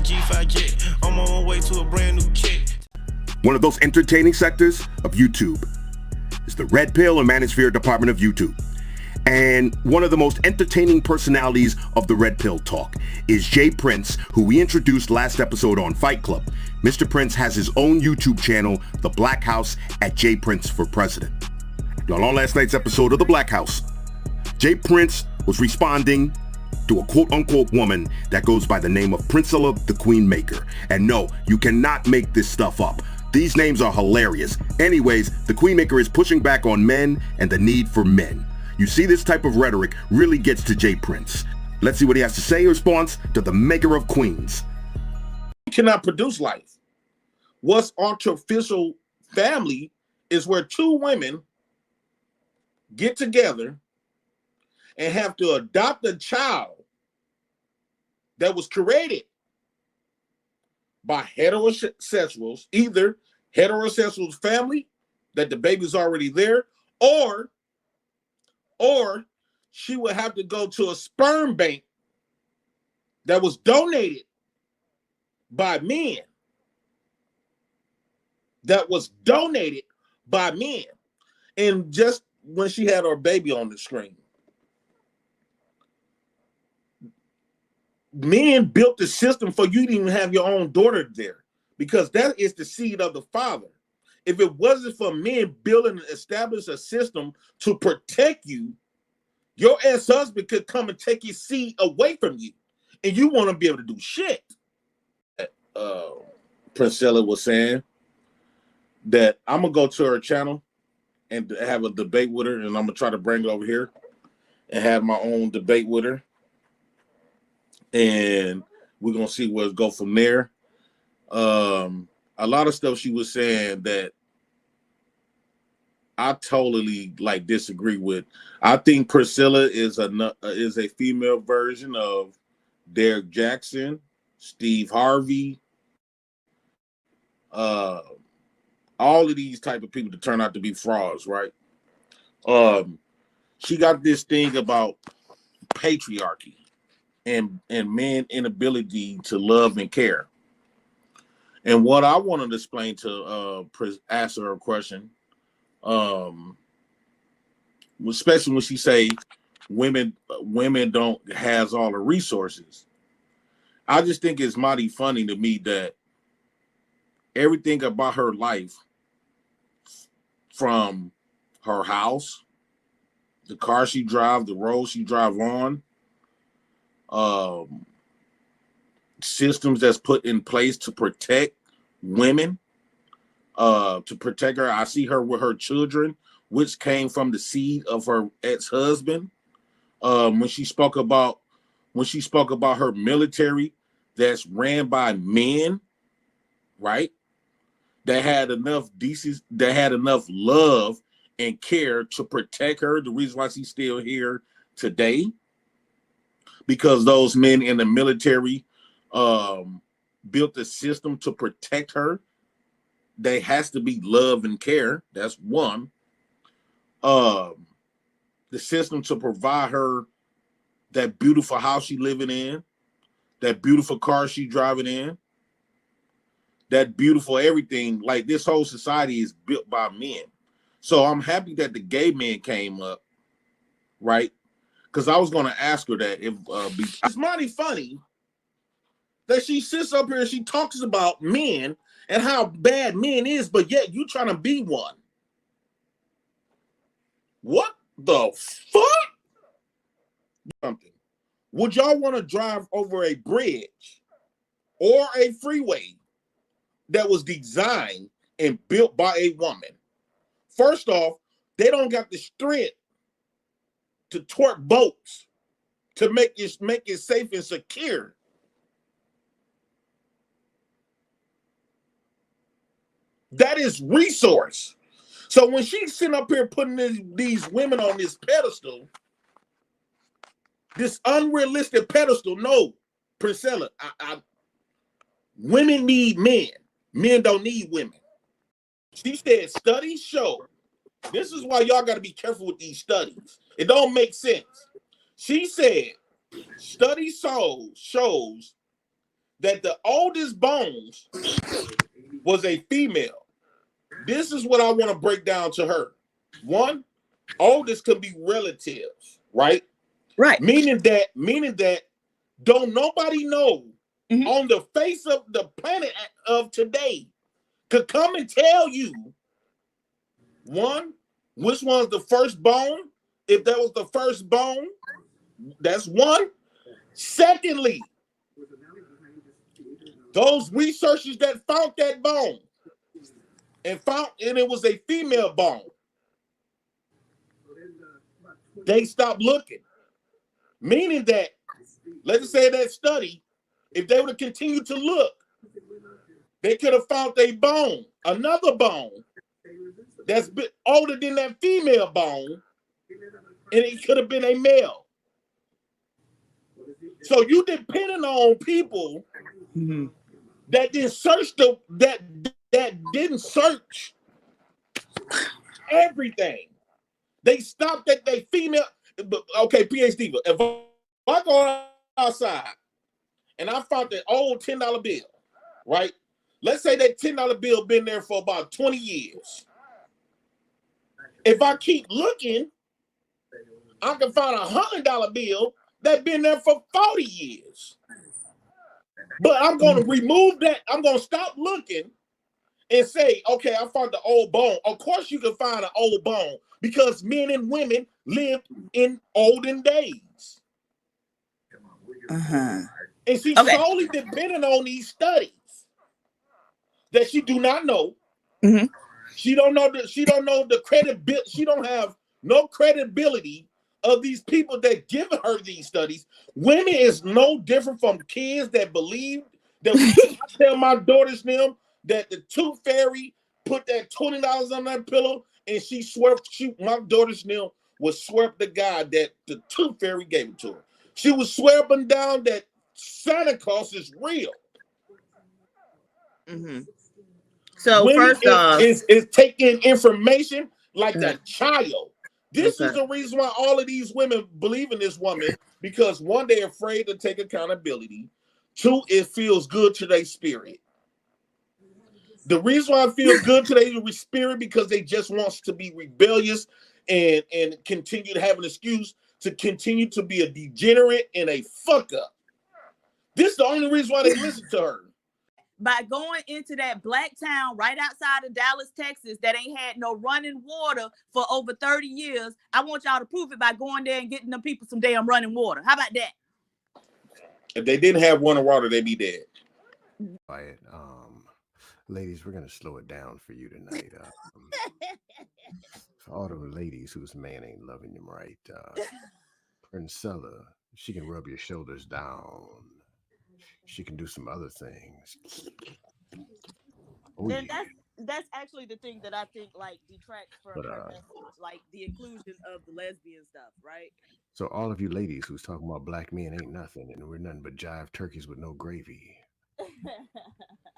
G5 jet. I'm on my way to a brand new check. One of those entertaining sectors of YouTube is the Red Pill and Manosphere Department of YouTube. And one of the most entertaining personalities of the Red Pill talk is Jay Prince, who we introduced last episode on Fight Club. Mr. Prince has his own YouTube channel, The Black House, at Jay Prince for President. Y'all, on last night's episode of The Black House, Jay Prince was responding to a quote-unquote woman that goes by the name of Princella the Queen Maker. And no, you cannot make this stuff up. These names are hilarious. Anyways, the Queen Maker is pushing back on men and the need for men. You see, this type of rhetoric really gets to Jay Prince. Let's see what he has to say in response to the Maker of Queens. You cannot produce life. What's artificial family is where two women get together and have to adopt a child that was created by heterosexuals, either heterosexual family that the baby's already there, or she would have to go to a sperm bank that was donated by men. And just when she had her baby on the screen, men built the system for you to even have your own daughter there, because that is the seed of the father. If it wasn't for men building and establish a system to protect you, your ex-husband could come and take your seed away from you, and you want to be able to do shit. Princella was saying that I'm going to go to her channel and have a debate with her, and I'm going to try to bring it over here and have my own debate with her. And we're going to see where it go from there. A lot of stuff she was saying that I totally disagree with. I think Priscilla is a female version of Derek Jackson, Steve Harvey, all of these type of people that turn out to be frauds, right? She got this thing about patriarchy and men inability to love and care. And what I wanted to explain to ask her a question, especially when she say women don't has all the resources. I just think it's mighty funny to me that everything about her life, from her house, the car she drives, the road she drives on, systems that's put in place to protect women, to protect her. I see her with her children, which came from the seed of her ex-husband. When she spoke about her military that's ran by men, right? That had enough decency, that had enough love and care to protect her. The reason why she's still here today, because those men in the military built a system to protect her. There has to be love and care. That's one. The system to provide her that beautiful house she living in, that beautiful car she driving in, that beautiful everything. Like, this whole society is built by men. So I'm happy that the gay men came up, right? Because I was going to ask her that. It's mighty funny that she sits up here and she talks about men and how bad men is, but yet you trying to be one. What the fuck? Something. Would y'all want to drive over a bridge or a freeway that was designed and built by a woman? First off, they don't got the strength to torque boats to make it safe and secure. That is resource. So when she's sitting up here putting these women on this pedestal, this unrealistic pedestal, no, Princella, women need men. Men don't need women. She said studies show. This is why y'all got to be careful with these studies. It don't make sense. She said study shows that the oldest bones was a female. This is what I want to break down to her. One, oldest could be relatives, right? Right. Meaning that don't nobody know on the face of the planet of today could come and tell you, one, which one's the first bone. If that was the first bone, that's one. Secondly, those researchers that found that bone and it was a female bone, they stopped looking. Meaning that, let's say that study, if they would have continued to look, they could have found a bone, another bone that's been older than that female bone, and it could have been a male. So you depending on people that didn't search that didn't search everything. They stopped at they female. Okay, PhD. If I go outside and I found that old $10 bill, right? Let's say that $10 bill been there for about 20 years. If I keep looking, I can find a $100 bill that been there for 40 years. But I'm going to remove that. I'm going to stop looking and say, okay, I found the old bone. Of course you can find an old bone because men and women lived in olden days. And she's solely dependent on these studies that she do not know. She don't know the credibility. She don't have no credibility of these people that give her these studies. Women is no different from kids that believe that I tell my daughters them that the tooth fairy put that $20 on that pillow and she my daughter's them would swear the guy that the tooth fairy gave it to her. She was swearing down that Santa Claus is real. So women first off, is taking information like a child. This is the reason why all of these women believe in this woman, because one, they're afraid to take accountability. Two, it feels good to their spirit. The reason why it feels good to their spirit because they just wants to be rebellious and continue to have an excuse to continue to be a degenerate and a fuck up. This is the only reason why they listen to her. By going into that black town right outside of Dallas, Texas, that ain't had no running water for over 30 years, I want y'all to prove it by going there and getting them people some damn running water. How about that? If they didn't have running water, they'd be dead. Quiet. Ladies, we're going to slow it down for you tonight. For all the ladies whose man ain't loving them right, Princella, she can rub your shoulders down. She can do some other things. Oh, yeah. That's actually the thing that I think like detracts from her message, like the inclusion of the lesbian stuff, right? So all of you ladies who's talking about black men ain't nothing and we're nothing but jive turkeys with no gravy.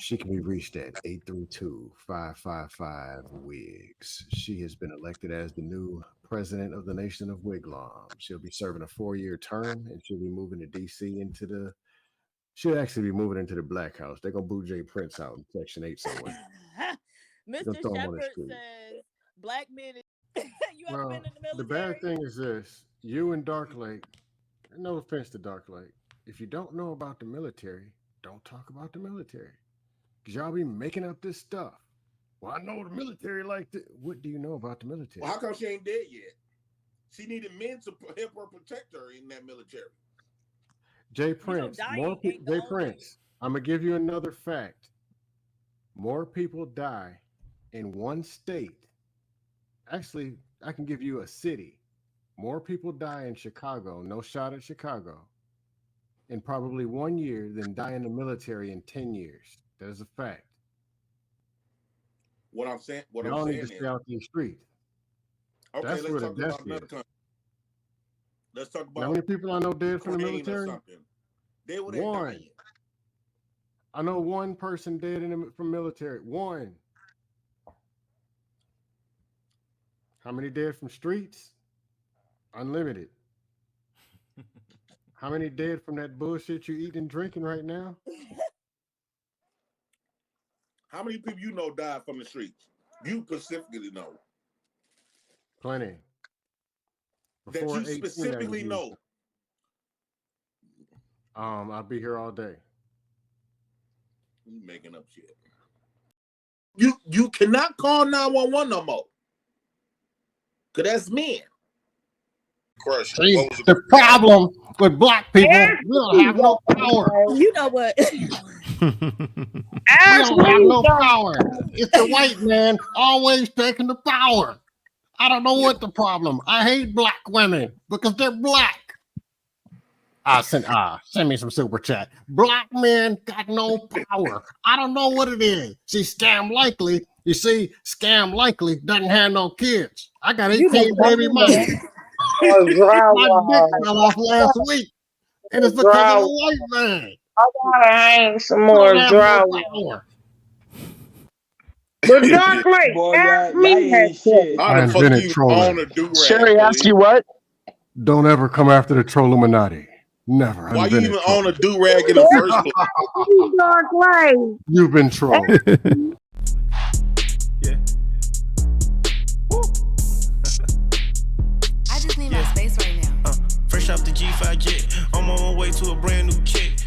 She can be reached at 832-555-WIGS. She has been elected as the new president of the nation of Wiglam. She'll be serving a 4-year term and she'll be moving to DC she'll actually be moving into the Black House. They're going to boot Jay Prince out in Section 8 somewhere. Mr. Shepard says, black men, you ever been in the military? The bad thing is this. You and Dark Lake, no offense to Dark Lake, if you don't know about the military, don't talk about the military. Because y'all be making up this stuff. Well, I know the military like this. What do you know about the military? Well, how come she ain't dead yet? She needed men to help her protect her in that military. Jay Prince, Jay Prince, I'm going to give you another fact. More people die in one state. Actually, I can give you a city. More people die in Chicago, no shot at Chicago, in probably 1 year than die in the military in 10 years. That is a fact. What I'm saying need to stay out the street. Okay, let's talk about another country. Let's talk about how many people I know dead from the military? They were one. I know one person dead from military. One. How many dead from streets? Unlimited. How many dead from that bullshit you eating and drinking right now? How many people you know died from the streets? You specifically know. Plenty. That you specifically know. I'll be here all day. You making up shit. You cannot call 911 no more. Cause that's men. See, the problem with black people, we don't have no power. You know what? We don't have no power. It's the white man always taking the power. I don't know what the problem. I hate black women because they're black. Send me some super chat. Black men got no power. I don't know what it is. See, Scam Likely, you see, Scam Likely doesn't have no kids. I got 18 baby mothers. My dick fell off last week, and it's because of a white man. I gotta hang some more drywall. But Dark Lake, ask me that shit. How the fuck you own a do-rag? Sherry, ask you what? Don't ever come after the Trolluminati. Never. Why you even own a do-rag in the first place? Dark Lake. You've been trolled. Yeah. I just need my space right now. Fresh off the G5 jet, I'm on my way to a brand new kit.